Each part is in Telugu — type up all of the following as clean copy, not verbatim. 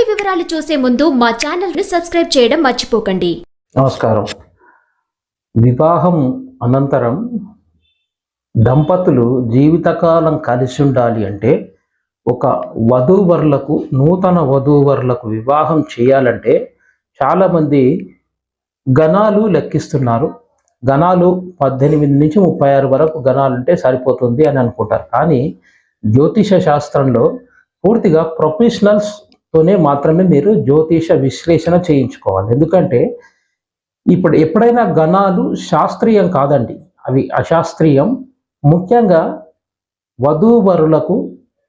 పూర్తి వివరాలు చూసే ముందు మా ఛానల్ ని సబ్స్క్రైబ్ చేయడం మర్చిపోకండి. నమస్కారం. వివాహం అనంతరం దంపతులు జీవితకాలం కలిసి ఉండాలి అంటే ఒక వధూవరులకు నూతన వధూవరులకు వివాహం చేయాలంటే చాలామంది గణాలు లెక్కిస్తున్నారు. గణాలు 18 నుంచి 36 వరకు గణాలు ఉంటే సరిపోతుంది అని అనుకుంటారు. కానీ జ్యోతిష శాస్త్రంలో పూర్తిగా ప్రొఫెషనల్స్తోనే మాత్రమే మీరు జ్యోతిష విశ్లేషణ చేయించుకోవాలి. ఎందుకంటే ఇప్పుడు ఎప్పుడైనా గణాలు శాస్త్రీయం కాదండి, అవి అశాస్త్రీయం. ముఖ్యంగా వధూవరులకు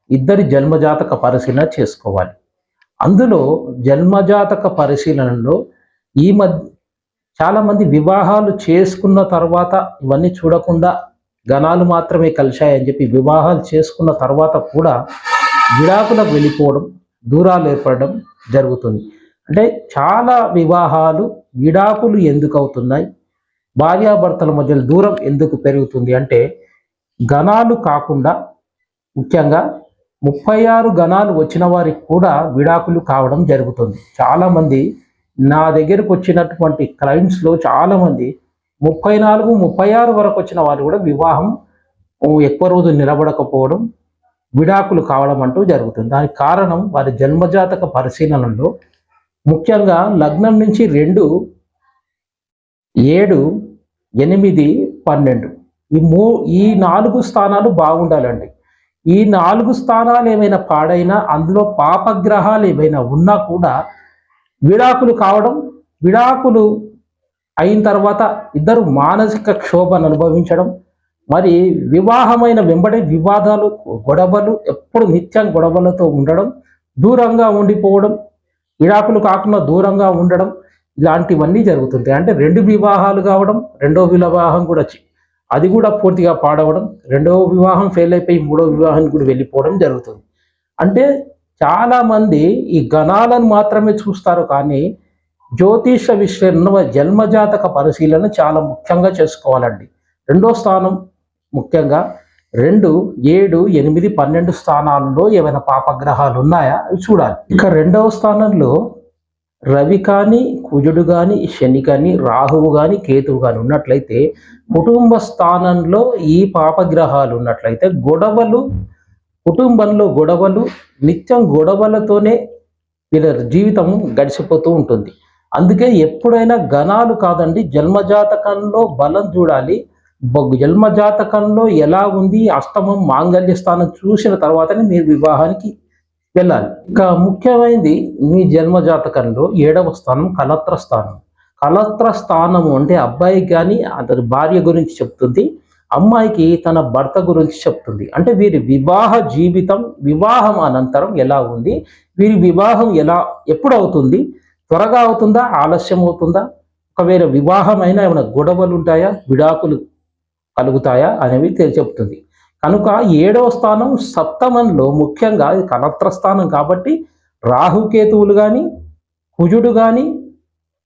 ఇద్దరి జన్మజాతక పరిశీలన చేసుకోవాలి. అందులో జన్మజాతక పరిశీలనలో ఈ మధ్య చాలామంది వివాహాలు చేసుకున్న తర్వాత ఇవన్నీ చూడకుండా గణాలు మాత్రమే కలిశాయని చెప్పి వివాహాలు చేసుకున్న తర్వాత కూడా విడాకులకు వెళ్ళిపోవడం, దూరాలు ఏర్పడడం జరుగుతుంది. అంటే చాలా వివాహాలు విడాకులు ఎందుకు అవుతున్నాయి, భార్యాభర్తల మధ్య దూరం ఎందుకు పెరుగుతుంది అంటే గణాలు కాకుండా ముఖ్యంగా 36 గణాలు వచ్చిన వారికి కూడా విడాకులు కావడం జరుగుతుంది. చాలామంది నా దగ్గరకు వచ్చినటువంటి క్లయింట్స్లో చాలామంది 34, 36 వరకు వచ్చిన వారు కూడా వివాహం ఎక్కువ రోజు నిలబడకపోవడం, విడాకులు కావడం అంటూ జరుగుతుంది. దానికి కారణం వారి జన్మజాతక పరిశీలనలో ముఖ్యంగా లగ్నం నుంచి 2, 7, 8, 12 ఈ 4 స్థానాలు బాగుండాలండి. ఈ 4 స్థానాలు ఏమైనా పాడైనా, అందులో పాపగ్రహాలు ఏమైనా ఉన్నా కూడా విడాకులు కావడం, విడాకులు అయిన తర్వాత ఇద్దరు మానసిక క్షోభను అనుభవించడం, మరి వివాహమైన వెంబడే వివాదాలు, గొడవలు, ఎప్పుడు నిత్యం గొడవలతో ఉండడం, దూరంగా ఉండిపోవడం, విడాకులు కాకుండా దూరంగా ఉండడం, ఇలాంటివన్నీ జరుగుతుంటాయి. అంటే 2 వివాహాలు కావడం, రెండో వివాహం కూడా అది కూడా పూర్తిగా పాడవడం, రెండవ వివాహం ఫెయిల్ అయిపోయి 3వ వివాహానికి కూడా వెళ్ళిపోవడం జరుగుతుంది. అంటే చాలామంది ఈ గణాలను మాత్రమే చూస్తారు, కానీ జ్యోతిష విశ్లేషణ జన్మజాతక పరిశీలన చాలా ముఖ్యంగా చేసుకోవాలండి. 2వ స్థానం ముఖ్యంగా 2, 7, 8, 12 స్థానాల్లో ఏమైనా పాపగ్రహాలు ఉన్నాయా అవి చూడాలి. ఇక 2వ స్థానంలో రవి కానీ, కుజుడు కానీ, శని కానీ, రాహువు కానీ, కేతువు కానీ ఉన్నట్లయితే, కుటుంబ స్థానంలో ఈ పాపగ్రహాలు ఉన్నట్లయితే గొడవలు, కుటుంబంలో గొడవలు, నిత్యం గొడవలతోనే వీళ్ళ జీవితం గడిచిపోతూ ఉంటుంది. అందుకే ఎప్పుడైనా గణాలు కాదండి, జన్మజాతకంలో బలం చూడాలి. జన్మజాతకంలో ఎలా ఉంది, అష్టమం, మాంగళ్య స్థానం చూసిన తర్వాతనే మీరు వివాహానికి వెళ్ళాలి. ఇంకా ముఖ్యమైనది మీ జన్మజాతకంలో 7వ స్థానం కలత్ర స్థానం. కలత్ర స్థానము అంటే అబ్బాయికి కానీ అతని భార్య గురించి చెప్తుంది, అమ్మాయికి తన భర్త గురించి చెప్తుంది. అంటే వీరి వివాహ జీవితం, వివాహం అనంతరం ఎలా ఉంది, వీరి వివాహం ఎప్పుడు అవుతుంది, త్వరగా అవుతుందా, ఆలస్యం అవుతుందా, ఒకవేళ వివాహం అయినా ఏమైనా గొడవలు ఉంటాయా, విడాకులు కలుగుతాయా అనేవి చెప్తుంది. కనుక 7వ స్థానం సప్తమంలో ముఖ్యంగా ఇది కలత్ర స్థానం కాబట్టి రాహుకేతువులు కానీ, కుజుడు కానీ,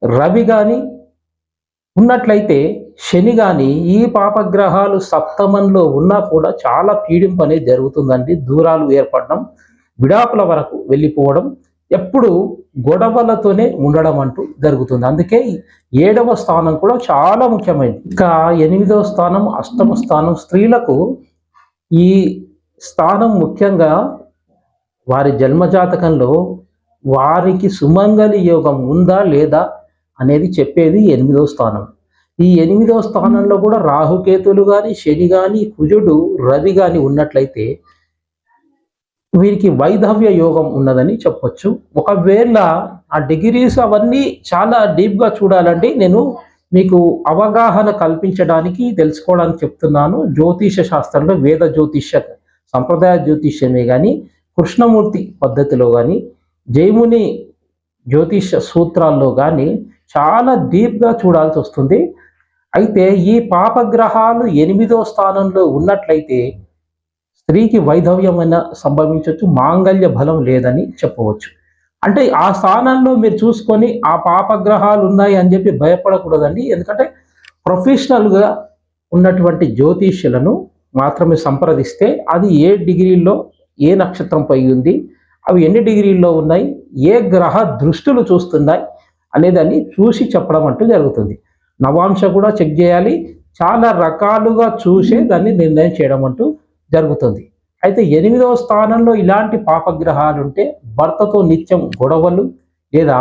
రవి కానీ ఉన్నట్లయితే, శని కానీ, ఈ పాపగ్రహాలు సప్తమంలో ఉన్నా కూడా చాలా పీడింపు అనేది జరుగుతుందండి. దూరాలు ఏర్పడడం, విడాకుల వరకు వెళ్ళిపోవడం, ఎప్పుడు గొడవలతోనే ఉండడం అంటూ జరుగుతుంది. అందుకే 7వ స్థానం కూడా చాలా ముఖ్యమైనది. ఇంకా 8వ స్థానం అష్టమ స్థానం. స్త్రీలకు ఈ స్థానం ముఖ్యంగా వారి జన్మజాతకంలో వారికి సుమంగళి యోగం ఉందా లేదా అనేది చెప్పేది 8వ స్థానం. ఈ 8వ స్థానంలో కూడా రాహుకేతులు కానీ, శని కానీ, కుజుడు, రవి కానీ ఉన్నట్లయితే వీరికి వైధవ్య యోగం ఉన్నదని చెప్పొచ్చు. ఒకవేళ ఆ డిగ్రీస్ అవన్నీ చాలా డీప్గా చూడాలండి, నేను మీకు అవగాహన కల్పించడానికి, తెలుసుకోవడానికి చెప్తున్నాను. జ్యోతిష శాస్త్రంలో వేద జ్యోతిష సంప్రదాయ జ్యోతిష్యమే కానీ, కృష్ణమూర్తి పద్ధతిలో కానీ, జైముని జ్యోతిష సూత్రాల్లో కానీ చాలా డీప్గా చూడాల్సి వస్తుంది. అయితే ఈ పాపగ్రహాలు 8వ స్థానంలో ఉన్నట్లయితే స్త్రీకి వైధవ్యమైన సంభవించవచ్చు, మాంగళ్య బలం లేదని చెప్పవచ్చు. అంటే ఆ స్థానంలో మీరు చూసుకొని ఆ పాపగ్రహాలు ఉన్నాయి అని చెప్పి భయపడకూడదండి. ఎందుకంటే ప్రొఫెషనల్గా ఉన్నటువంటి జ్యోతిష్యులను మాత్రమే సంప్రదిస్తే అది ఏ డిగ్రీలో ఏ నక్షత్రంపై ఉంది, అవి ఎన్ని డిగ్రీల్లో ఉన్నాయి, ఏ గ్రహ దృష్టులు చూస్తున్నాయి అనేదాన్ని చూసి చెప్పడం అంటూ జరుగుతుంది. నవాంశ కూడా చెక్ చేయాలి, చాలా రకాలుగా చూసే దాన్ని నిర్ణయం చేయడం అంటూ జరుగుతుంది. అయితే 8వ స్థానంలో ఇలాంటి పాపగ్రహాలు ఉంటే భర్తతో నిత్యం గొడవలు, లేదా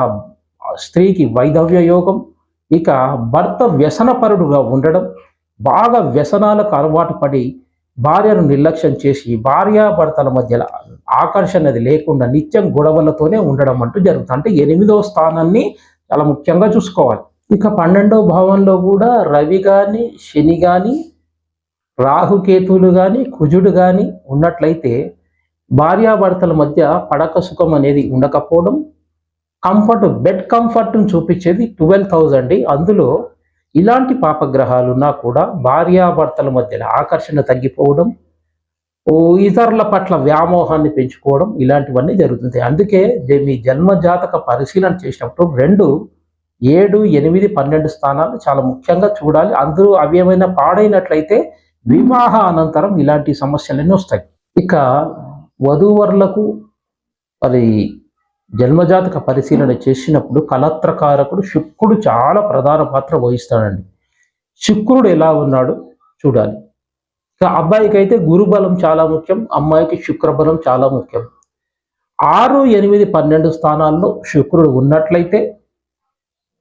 స్త్రీకి వైధవ్య యోగం, ఇక భర్త వ్యసనపరుడుగా ఉండడం, బాగా వ్యసనాలకు అలవాటు పడి భార్యను నిర్లక్ష్యం చేసి భార్యాభర్తల మధ్యలో ఆకర్షణది లేకుండా నిత్యం గొడవలతోనే ఉండడం అంటూ జరుగుతుంది. అంటే 8వ స్థానాన్ని చాలా ముఖ్యంగా చూసుకోవాలి. ఇక 12వ భావంలో కూడా రవి కానీ, శని కానీ, రాహుకేతువులు కానీ, కుజుడు కానీ ఉన్నట్లయితే భార్యాభర్తల మధ్య పడక సుఖం అనేది ఉండకపోవడం, బెడ్ కంఫర్ట్ను చూపించేది 12th హౌస్ అండి. అందులో ఇలాంటి పాపగ్రహాలు ఉన్నా కూడా భార్యాభర్తల మధ్యలో ఆకర్షణ తగ్గిపోవడం, ఇతరుల పట్ల వ్యామోహాన్ని పెంచుకోవడం, ఇలాంటివన్నీ జరుగుతుంది. అందుకే మీ జన్మజాతక పరిశీలన చేసినప్పుడు 2, 7, 8, 12 స్థానాలు చాలా ముఖ్యంగా చూడాలి. అందులో అవి ఏమైనా పాడైనట్లయితే వివాహ అనంతరం ఇలాంటి సమస్యలన్నీ వస్తాయి. ఇక వధూవరులకు అది జన్మజాతక పరిశీలన చేసినప్పుడు కలత్రకారకుడు శుక్రుడు చాలా ప్రధాన పాత్ర వహిస్తాడండి. శుక్రుడు ఎలా ఉన్నాడు చూడాలి. ఇక అబ్బాయికి అయితే గురుబలం చాలా ముఖ్యం, అమ్మాయికి శుక్రబలం చాలా ముఖ్యం. 6, 8, 12 స్థానాల్లో శుక్రుడు ఉన్నట్లయితే,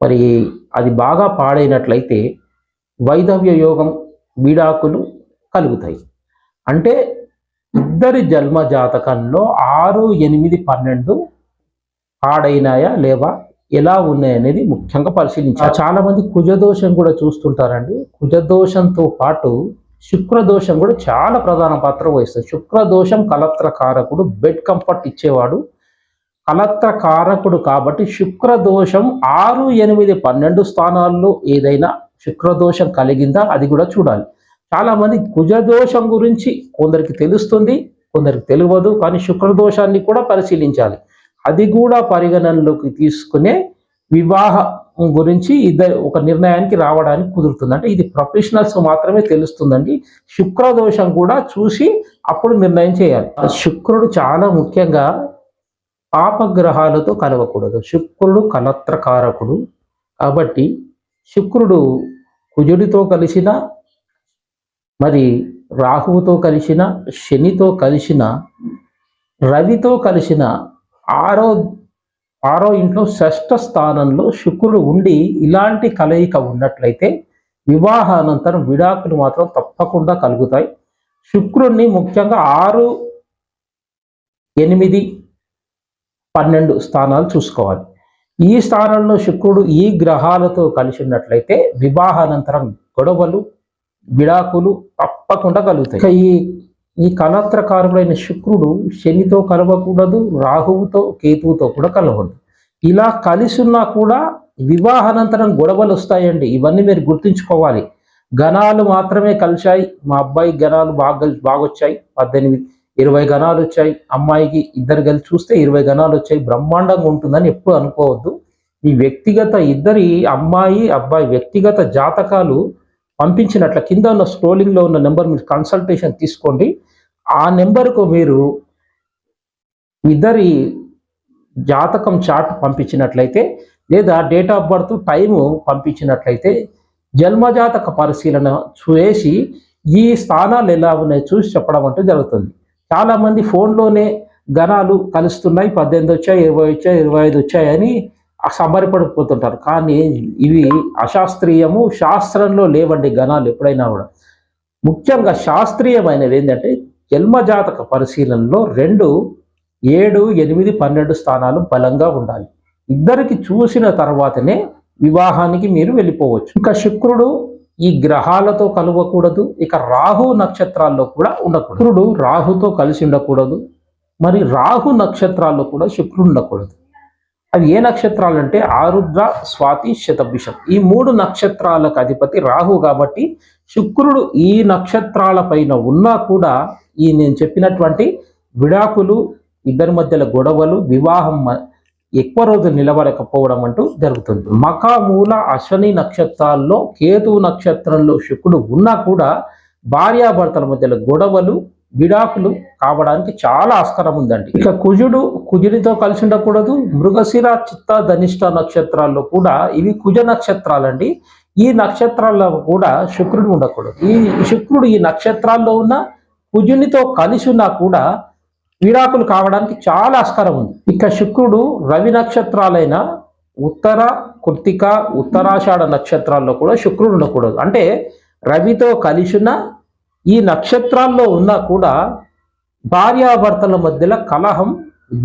మరి అది బాగా పాడైనట్లయితే వైధవ్య యోగం, విడాకులు కలుగుతాయి. అంటే ఇద్దరి జన్మ జాతకంలో 6, 8, 12 పాడైనాయా లేవా, ఎలా ఉన్నాయనేది ముఖ్యంగా పరిశీలించాలి. చాలా మంది కుజదోషం కూడా చూస్తుంటారండి. కుజదోషంతో పాటు శుక్రదోషం కూడా చాలా ప్రధాన పాత్ర వహిస్తుంది. శుక్రదోషం కలత్రకారకుడు, బెడ్ కంఫర్ట్ ఇచ్చేవాడు కలత్రకారకుడు. కాబట్టి శుక్రదోషం 6, 8, 12 స్థానాల్లో ఏదైనా శుక్రదోషం కలిగిందా అది కూడా చూడాలి. చాలా మంది కుజదోషం గురించి కొందరికి తెలుస్తుంది, కొందరికి తెలియదు. కానీ శుక్రదోషాన్ని కూడా పరిశీలించాలి. అది కూడా పరిగణనలోకి తీసుకునే వివాహం గురించి ఒక నిర్ణయానికి రావడానికి కుదురుతుంది. అంటే ఇది ప్రొఫెషనల్స్ మాత్రమే తెలుస్తుందండి. శుక్రదోషం కూడా చూసి అప్పుడు నిర్ణయం చేయాలి. శుక్రుడు చాలా ముఖ్యంగా పాపగ్రహాలతో కలవకూడదు. శుక్రుడు కలత్రకారకుడు కాబట్టి శుక్రుడు కుజుడితో కలిసిన, మరి రాహువుతో కలిసిన, శనితో కలిసిన, రవితో కలిసిన, ఆరో ఇంట్లో 6వ స్థానంలో శుక్రుడు ఉండి ఇలాంటి కలయిక ఉన్నట్లయితే వివాహానంతరం విడాకులు మాత్రం తప్పకుండా కలుగుతాయి. శుక్రుడిని ముఖ్యంగా 6, 8, 12 స్థానాలు చూసుకోవాలి. ఈ స్థానంలో శుక్రుడు ఈ గ్రహాలతో కలిసి ఉన్నట్లయితే వివాహానంతరం గొడవలు, విడాకులు తప్పకుండా కలుగుతాయి. ఈ కలత్రకారుడైన శుక్రుడు శనితో కలవకూడదు, రాహువుతో, కేతువుతో కూడా కలవకూడదు. ఇలా కలిసి ఉన్నా కూడా వివాహానంతరం గొడవలు వస్తాయండి. ఇవన్నీ మీరు గుర్తుంచుకోవాలి. గణాలు మాత్రమే కలిశాయి, మా అబ్బాయికి గణాలు బాగా వచ్చాయి, 18, 20 గణాలు వచ్చాయి, అమ్మాయికి ఇద్దరు కలిసి చూస్తే 20 గణాలు వచ్చాయి, బ్రహ్మాండంగా ఉంటుందని ఎప్పుడు అనుకోవద్దు. ఈ వ్యక్తిగత ఇద్దరి అమ్మాయి, అబ్బాయి వ్యక్తిగత జాతకాలు పంపించినట్ల కింద ఉన్న స్క్రోలింగ్లో ఉన్న నెంబర్ మీరు కన్సల్టేషన్ తీసుకోండి. ఆ నెంబర్కు మీరు ఇద్దరి జాతకం చార్ట్ పంపించినట్లయితే, లేదా డేట్ ఆఫ్ బర్త్ టైము పంపించినట్లయితే జన్మజాతక పరిశీలన చేసి ఈ స్థానాలు ఎలా ఉన్నాయో చూసి చెప్పడం అంటూ జరుగుతుంది. చాలామంది ఫోన్లోనే గణాలు కలుస్తున్నాయి, 18 వచ్చాయి, 20 వచ్చాయి, 25 వచ్చాయని సంబరపడిపోతుంటారు. కానీ ఇవి అశాస్త్రీయము, శాస్త్రంలో లేవండి గణాలు ఎప్పుడైనా కూడా. ముఖ్యంగా శాస్త్రీయమైనది ఏంటంటే జన్మజాతక పరిశీలనలో 2, 7, 8, 12 స్థానాలు బలంగా ఉండాలి. ఇద్దరికి చూసిన తర్వాతనే వివాహానికి మీరు వెళ్ళిపోవచ్చు. ఇంకా శుక్రుడు ఈ గ్రహాలతో కలవకూడదు. ఇక రాహు నక్షత్రాల్లో కూడా ఉండకూడదు. శుక్రుడు రాహుతో కలిసి ఉండకూడదు. మరి రాహు నక్షత్రాల్లో కూడా శుక్రుడు ఉండకూడదు. అవి ఏ నక్షత్రాలు అంటే ఆరుద్ర, స్వాతి, శతభిషం. ఈ 3 నక్షత్రాలకు అధిపతి రాహు. కాబట్టి శుక్రుడు ఈ నక్షత్రాల పైన ఉన్నా కూడా ఈ నేను చెప్పినటువంటి విడాకులు, ఇద్దరి మధ్యలో గొడవలు, వివాహం ఎక్కువ రోజులు నిలబడకపోవడం అంటూ జరుగుతుంది. మఖ, మూల, అశ్వని నక్షత్రాల్లో, కేతు నక్షత్రంలో శుక్రుడు ఉన్నా కూడా భార్యాభర్తల మధ్యలో గొడవలు, విడాకులు కావడానికి చాలా ఆస్కారం ఉందండి. ఇక కుజునితో కలిసి ఉండకూడదు. మృగశిర, చిత్త, ధనిష్ట నక్షత్రాల్లో కూడా ఇవి కుజ నక్షత్రాలండి. ఈ నక్షత్రాల్లో కూడా శుక్రుడు ఉండకూడదు. ఈ శుక్రుడు ఈ నక్షత్రాల్లో ఉన్న కుజునితో కలిసి ఉన్నా కూడా విడాకులు కావడానికి చాలా ఆస్కారం ఉంది. ఇక శుక్రుడు రవి నక్షత్రాలైన ఉత్తర, కృత్తిక, ఉత్తరాషాఢ నక్షత్రాల్లో కూడా శుక్రుడు ఉండకూడదు. అంటే రవితో కలిసి ఉన్న ఈ నక్షత్రాల్లో ఉన్నా కూడా భార్యాభర్తల మధ్యలో కలహం,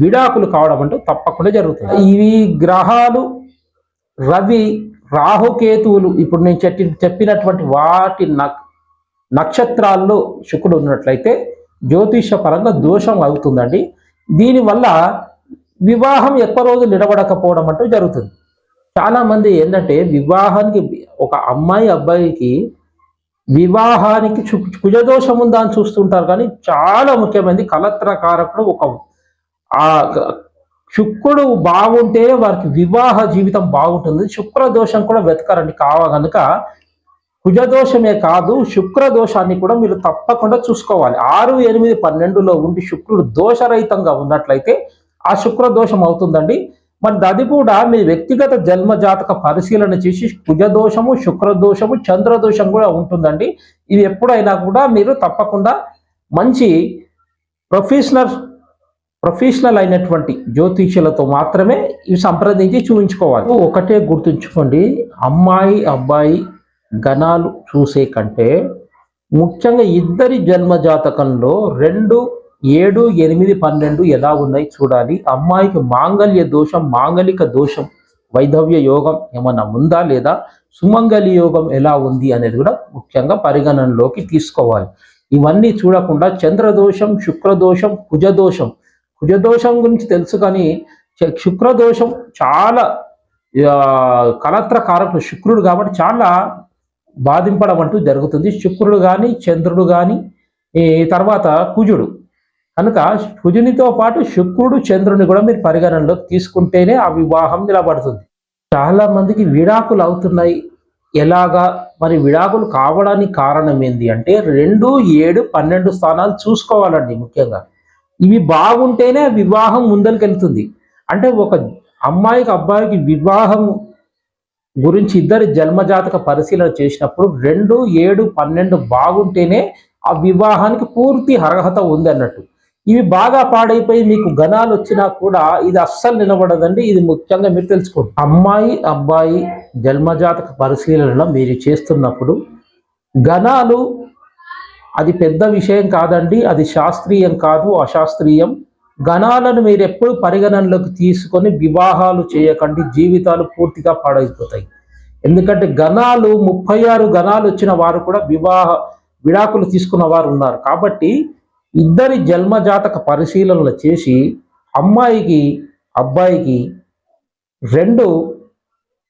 విడాకులు కావడం అంటూ తప్పకుండా జరుగుతుంది. ఇవి గ్రహాలు రవి, రాహుకేతువులు ఇప్పుడు నేను చెప్పినటువంటి వాటి నక్షత్రాల్లో శుక్రుడు ఉన్నట్లయితే జ్యోతిష పరంగా దోషం అవుతుందండి. దీనివల్ల వివాహం ఎక్కువ రోజులు నిలబడకపోవడం అంటూ జరుగుతుంది. చాలా మంది ఏంటంటే వివాహానికి ఒక అమ్మాయి అబ్బాయికి వివాహానికి కుజదోషం ఉందా అని చూస్తుంటారు, కానీ చాలా ముఖ్యమైనది కలత్రకారకుడు ఆ శుక్రుడు బాగుంటే వారికి వివాహ జీవితం బాగుంటుంది. శుక్రదోషం కూడా వెతకారండి. కనుక కుజదోషమే కాదు శుక్రదోషాన్ని కూడా మీరు తప్పకుండా చూసుకోవాలి. 6, 8, 12లో ఉండి శుక్రుడు దోషరహితంగా ఉన్నట్లయితే ఆ శుక్రదోషం అవుతుందండి. మరి అది కూడా మీ వ్యక్తిగత జన్మ జాతక పరిశీలన చేసి కుజదోషము, శుక్రదోషము, చంద్రదోషం కూడా ఉంటుందండి. ఇది ఎప్పుడైనా కూడా మీరు తప్పకుండా మంచి ప్రొఫెషనల్ అయినటువంటి జ్యోతిష్యులతో మాత్రమే ఇవి సంప్రదించి చూపించుకోవాలి. ఒకటే గుర్తుంచుకోండి, అమ్మాయి అబ్బాయి గణాలు చూసే కంటే ముఖ్యంగా ఇద్దరి జన్మ జాతకంలో 2, 7, 8, 12 ఎలా ఉన్నాయి చూడాలి. అమ్మాయికి మాంగళ్య దోషం, మాంగళిక దోషం, వైధవ్య యోగం ఏమన్నా ఉందా లేదా, సుమంగళి యోగం ఎలా ఉంది అనేది కూడా ముఖ్యంగా పరిగణనలోకి తీసుకోవాలి. ఇవన్నీ చూడకుండా చంద్రదోషం, శుక్రదోషం, కుజదోషం గురించి తెలుసు, కానీ శుక్రదోషం చాలా కలత్రకారకుడు శుక్రుడు కాబట్టి చాలా బాధింపడం అంటూ జరుగుతుంది. శుక్రుడు కానీ చంద్రుడు కానీ తర్వాత కుజుడు కనుక కుజునితో పాటు శుక్రుడు, చంద్రుని కూడా మీరు పరిగణనలోకి తీసుకుంటేనే ఆ వివాహం నిలబడుతుంది. చాలా మందికి విడాకులు అవుతున్నాయి. ఎలాగా మరి విడాకులు కావడానికి కారణం ఏంటి అంటే 2, 7, 12 స్థానాలు చూసుకోవాలండి. ముఖ్యంగా ఇవి బాగుంటేనే వివాహం ముందరికెళ్తుంది. అంటే ఒక అమ్మాయికి అబ్బాయికి వివాహం గురించి ఇద్దరి జన్మజాతక పరిశీలన చేసినప్పుడు 2, 7, 12 బాగుంటేనే ఆ వివాహానికి పూర్తి అర్హత ఉంది అన్నట్టు. ఇవి బాగా పాడైపోయి మీకు గణాలు వచ్చినా కూడా ఇది అస్సలు నిలబడదండి. ఇది ముఖ్యంగా మీరు తెలుసుకోండి. అమ్మాయి అబ్బాయి జన్మజాతక పరిశీలనలో మీరు చేస్తున్నప్పుడు గణాలు అది పెద్ద విషయం కాదండి. అది శాస్త్రీయం కాదు, అశాస్త్రీయం. గణాలను మీరు ఎప్పుడు పరిగణనలోకి తీసుకొని వివాహాలు చేయకండి. జీవితాలు పూర్తిగా పాడైపోతాయి. ఎందుకంటే గణాలు 36 గణాలు వచ్చిన వారు కూడా విడాకులు తీసుకున్న వారు ఉన్నారు. కాబట్టి ఇద్దరి జన్మజాతక పరిశీలనలు చేసి అమ్మాయికి అబ్బాయికి 2,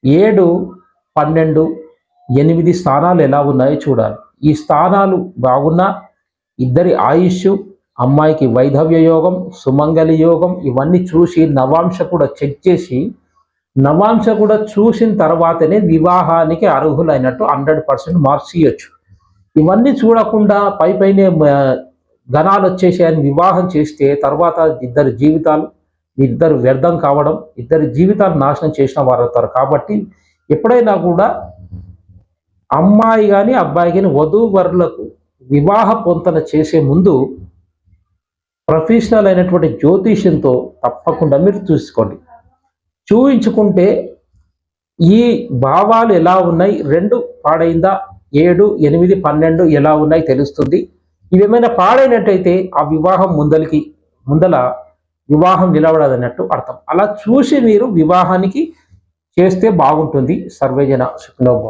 7, 12, 8 స్థానాలు ఎలా ఉన్నాయో చూడాలి. ఈ స్థానాలు బాగున్నా ఇద్దరి ఆయుష్, అమ్మాయికి వైధవ్య యోగం, సుమంగళి యోగం ఇవన్నీ చూసి నవాంశ కూడా చెక్ చేసి నవాంశ కూడా చూసిన తర్వాతనే వివాహానికి అర్హులైనట్టు 100% మార్క్స్ ఇవ్వచ్చు. ఇవన్నీ చూడకుండా పైనే గణాలు వచ్చేసాయని వివాహం చేస్తే తర్వాత ఇద్దరు వ్యర్థం కావడం, ఇద్దరి జీవితాలు నాశనం చేసిన వారు అవుతారు. కాబట్టి ఎప్పుడైనా కూడా అమ్మాయి కానీ అబ్బాయి కానీ వధూవరులకు వివాహ పొంతన చేసే ముందు ప్రొఫెషనల్ అయినటువంటి జ్యోతిష్యంతో తప్పకుండా మీరు చూయించుకుంటే ఈ భావాలు ఎలా ఉన్నాయి, 2 పాడైందా, 7, 8, 12 ఎలా ఉన్నాయి తెలుస్తుంది. ఇవేమైనా పాడైనట్టయితే ఆ వివాహం ముందల వివాహం నిలబడదన్నట్టు అర్థం. అలా చూసి మీరు వివాహానికి చేస్తే బాగుంటుంది. సర్వేజన సుఖినో భవంతు.